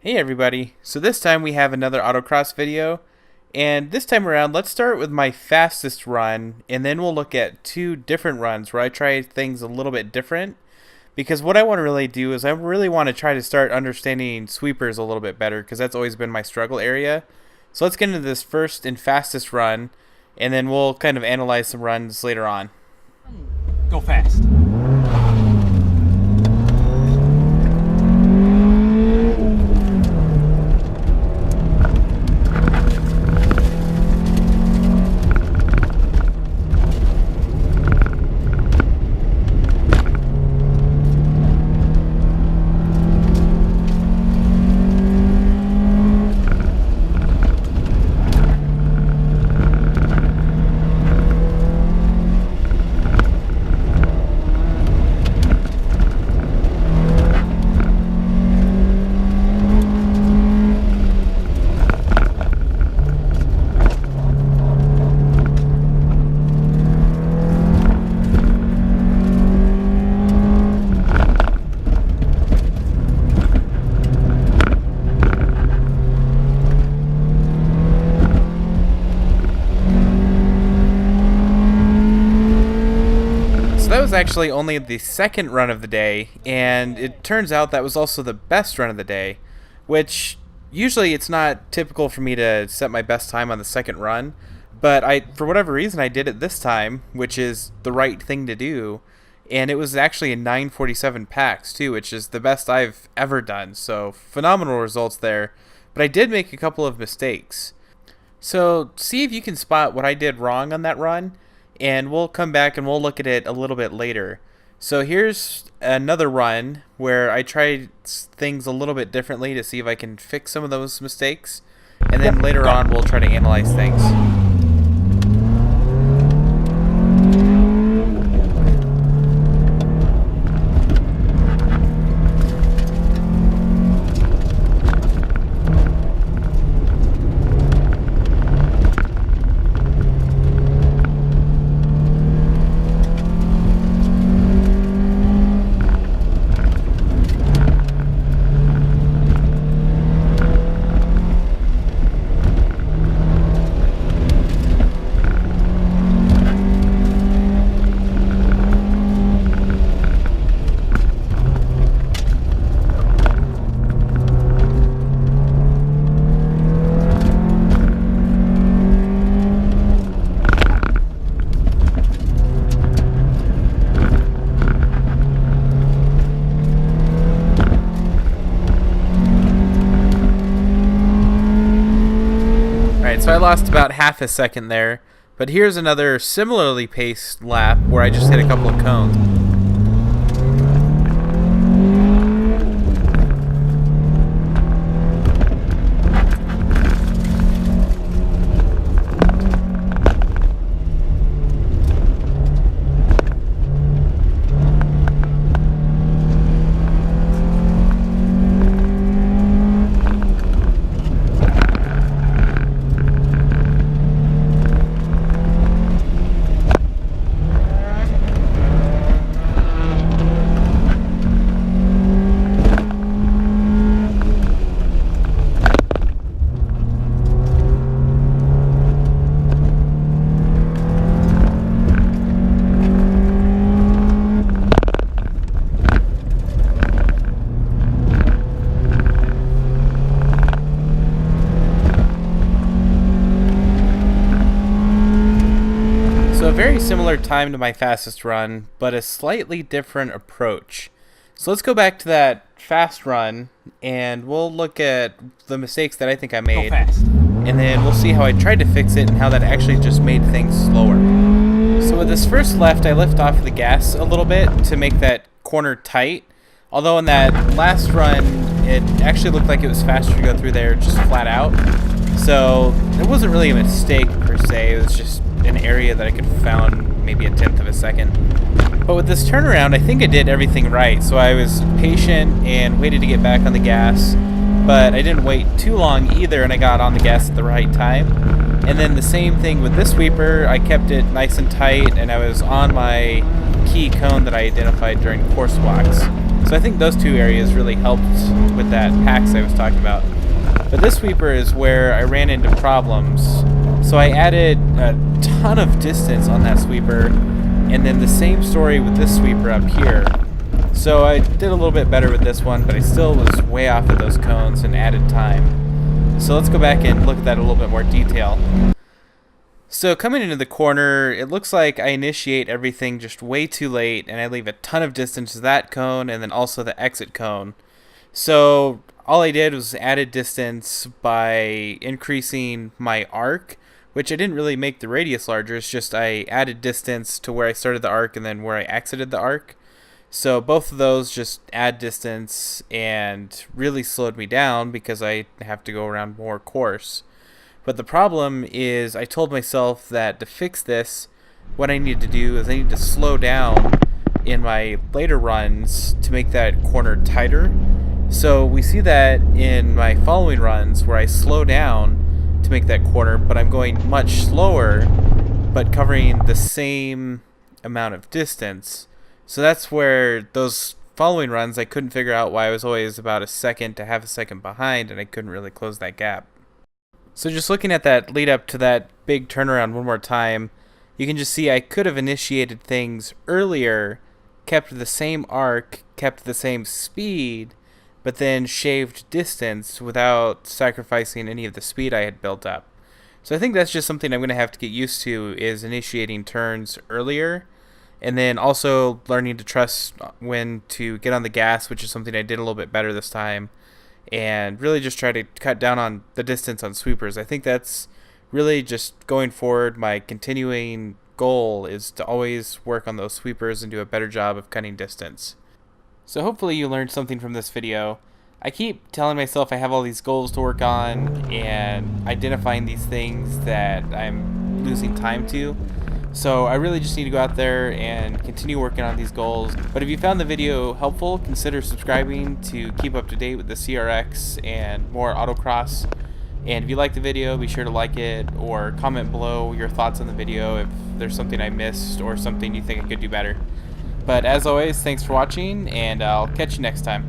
Hey everybody, so this time we have another autocross video, and this time around let's start with my fastest run, and then we'll look at two different runs where I try things a little bit different, because what I want to really do is I really want to try to start understanding sweepers a little bit better, because that's always been my struggle area. So let's get into this first and fastest run, and then we'll kind of analyze some runs later on. Go fast. That was actually only the second run of the day, and it turns out that was also the best run of the day, which usually it's not typical for me to set my best time on the second run, but for whatever reason I did it this time, which is the right thing to do, and it was actually a 9:47 PAX too, which is the best I've ever done, so phenomenal results there, but I did make a couple of mistakes. So see if you can spot what I did wrong on that run, and we'll come back and we'll look at it a little bit later. So here's another run where I tried things a little bit differently to see if I can fix some of those mistakes, and then later on we'll try to analyze things. So I lost about half a second there, but here's another similarly paced lap where I just hit a couple of cones. Very similar time to my fastest run, but a slightly different approach. So let's go back to that fast run, and we'll look at the mistakes that I think I made, and then we'll see how I tried to fix it and how that actually just made things slower. So with this first left, I lift off the gas a little bit to make that corner tight, although in that last run, it actually looked like it was faster to go through there just flat out. So it wasn't really a mistake per se, it was just an area that I could have found maybe a tenth of a second. But with this turnaround, I think I did everything right. So I was patient and waited to get back on the gas, but I didn't wait too long either, and I got on the gas at the right time. And then the same thing with this sweeper, I kept it nice and tight, and I was on my key cone that I identified during course walks. So I think those two areas really helped with that hacks I was talking about. But this sweeper is where I ran into problems. So I added a ton of distance on that sweeper, and then the same story with this sweeper up here. So I did a little bit better with this one, but I still was way off of those cones and added time. So let's go back and look at that in a little bit more detail. So coming into the corner, it looks like I initiate everything just way too late, and I leave a ton of distance to that cone and then also the exit cone. So all I did was added distance by increasing my arc, which I didn't really make the radius larger. It's just I added distance to where I started the arc and then where I exited the arc. So both of those just add distance and really slowed me down because I have to go around more course. But the problem is I told myself that to fix this, what I need to do is I need to slow down in my later runs to make that corner tighter. So we see that in my following runs where I slow down to make that corner, but I'm going much slower, but covering the same amount of distance. So that's where those following runs I couldn't figure out why I was always about a second to half a second behind, and I couldn't really close that gap. So just looking at that lead up to that big turnaround one more time, you can just see I could have initiated things earlier, kept the same arc, kept the same speed, but then shaved distance without sacrificing any of the speed I had built up. So I think that's just something I'm going to have to get used to, is initiating turns earlier, and then also learning to trust when to get on the gas, which is something I did a little bit better this time, and really just try to cut down on the distance on sweepers. I think that's really just going forward, my continuing goal is to always work on those sweepers and do a better job of cutting distance. So hopefully you learned something from this video. I keep telling myself I have all these goals to work on and identifying these things that I'm losing time to. So I really just need to go out there and continue working on these goals. But if you found the video helpful, consider subscribing to keep up to date with the CRX and more autocross. And if you like the video, be sure to like it or comment below your thoughts on the video if there's something I missed or something you think I could do better. But as always, thanks for watching, and I'll catch you next time.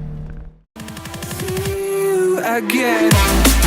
See you again.